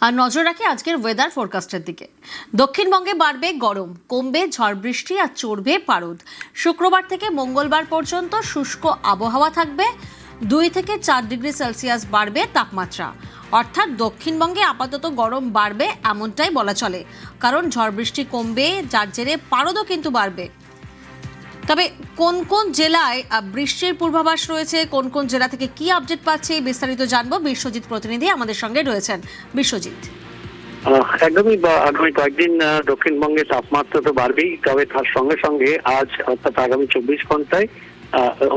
আর নজর রাখি আজকের ওয়েদার ফোরকাস্টের দিকে। দক্ষিণবঙ্গে বাড়বে গরম, কমবে ঝড় বৃষ্টি আর চড়বে পারদ। শুক্রবার থেকে মঙ্গলবার পর্যন্ত শুষ্ক আবহাওয়া থাকবে। 2 থেকে 4 ডিগ্রি সেলসিয়াস বাড়বে তাপমাত্রা। অর্থাৎ দক্ষিণবঙ্গে আপাতত গরম বাড়বে এমনটাই বলা চলে, কারণ ঝড় বৃষ্টি কমবে, যার জেরে পারদও কিন্তু বাড়বে। তবে কোন কোন জেলায় বৃষ্টির পূর্বাভাস রয়েছে, কোন কোন জেলা থেকে কি আপডেট পাচ্ছে, বিস্তারিত জানবো। বিশ্বজিৎ প্রতিনিধি আমাদের সঙ্গে রয়েছেন। বিশ্বজিৎ, একদমই আগামী কয়েকদিন দক্ষিণবঙ্গে তাপমাত্রা তো বাড়বেই, তবে তার সঙ্গে সঙ্গে আজ অর্থাৎ আগামী 24 ঘন্টায়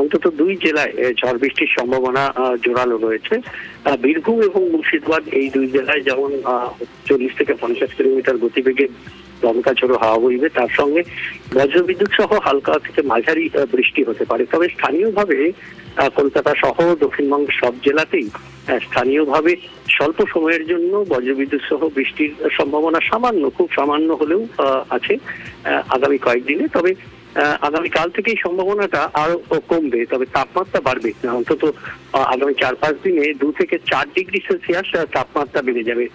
অন্তত 2 জেলায় ঝড় বৃষ্টির সম্ভাবনা জোরালো রয়েছে। বীরভূম এবং মুর্শিদাবাদ, এই 2 জেলায় যেমন 40 থেকে 50 কিলোমিটার গতিবেগে দমকা ঝোড়ো হাওয়া বইবে, তার সঙ্গে বজ্রবিদ্যুৎ সহ হালকা থেকে মাঝারি বৃষ্টি হতে পারে। তবে স্থানীয়ভাবে কলকাতা সহ দক্ষিণবঙ্গের সব জেলাতেই স্থানীয়ভাবে স্বল্প সময়ের জন্য বজ্রবিদ্যুৎ সহ বৃষ্টির সম্ভাবনা সামান্য, খুব সামান্য হলেও আছে আগামী কয়েকদিনে। তবে আগামীকাল থেকে এই সম্ভাবনাটা আরো কমবে, তবে তাপমাত্রা বাড়বে। অন্তত আগামী 4-5 দিনে 2 থেকে 4 ডিগ্রি সেলসিয়াস তাপমাত্রা বেড়ে যাবে।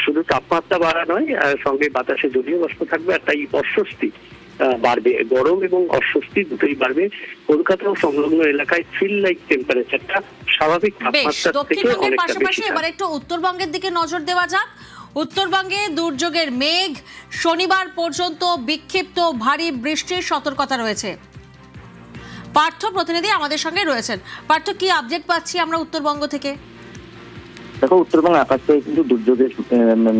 শুধু তাপমাত্রা বাড়া নয়, সঙ্গে বাতাসে জলীয় বাষ্প থাকবে, আর তাই অস্বস্তি বাড়বে। গরম এবং অস্বস্তি দুটোই বাড়বে। কলকাতা ও সংলগ্ন এলাকায় ফিল লাইক টেম্পারেচারটা স্বাভাবিক তাপমাত্রা থেকে অনেকটা পাশাপাশি এবার একটু উত্তরবঙ্গের দিকে নজর দেওয়া যাক। উত্তরবঙ্গে দুর্যোগের মেঘ, শনিবার পর্যন্ত বিক্ষিপ্ত ভারী বৃষ্টির সতর্কতা রয়েছে। পার্থ প্রতিনিধি আমাদের সঙ্গে রয়েছেন। পার্থ, কি আপডেট পাচ্ছি আমরা উত্তরবঙ্গ থেকে? দেখো, উত্তরবঙ্গ আকাশ থেকে কিন্তু দুর্যোগের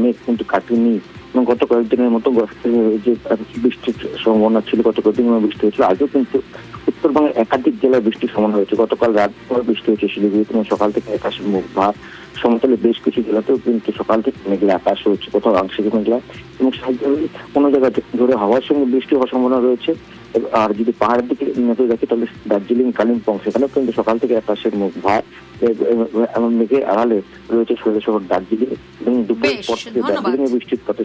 মেঘ কিন্তু কাটেনি এবং গত কয়েকদিনের মতো যে বৃষ্টির সম্ভাবনা ছিল, গত কয়েকদিন বৃষ্টি হয়েছিল। আজও কিন্তু উত্তরবঙ্গের একাধিক জেলায় বৃষ্টির সম্ভাবনা হয়েছে। গতকাল রাত পর বৃষ্টি হয়েছে শিলিগুড়িতে এবং সকাল থেকে আকাশের মুখ ভার। সমতলে বেশ কিছু জেলাতেও কিন্তু সকাল থেকে মেঘলা আকাশ হচ্ছে, কোথাও আংশিক মেঘলা, এবং কোনো জায়গায় ধরে হাওয়ার সঙ্গে বৃষ্টি হওয়ার সম্ভাবনা রয়েছে। আর যদি পাহাড়ের দিকে নজর রাখি, তাহলে দার্জিলিং, কালিম্পং, সেখানেও কিন্তু সকাল থেকে আকাশের মুখ ভার এবং মেঘে আড়ালে রয়েছে শহর দার্জিলিং, এবং দুপুরের পর থেকে দার্জিলিং এ বৃষ্টির পথে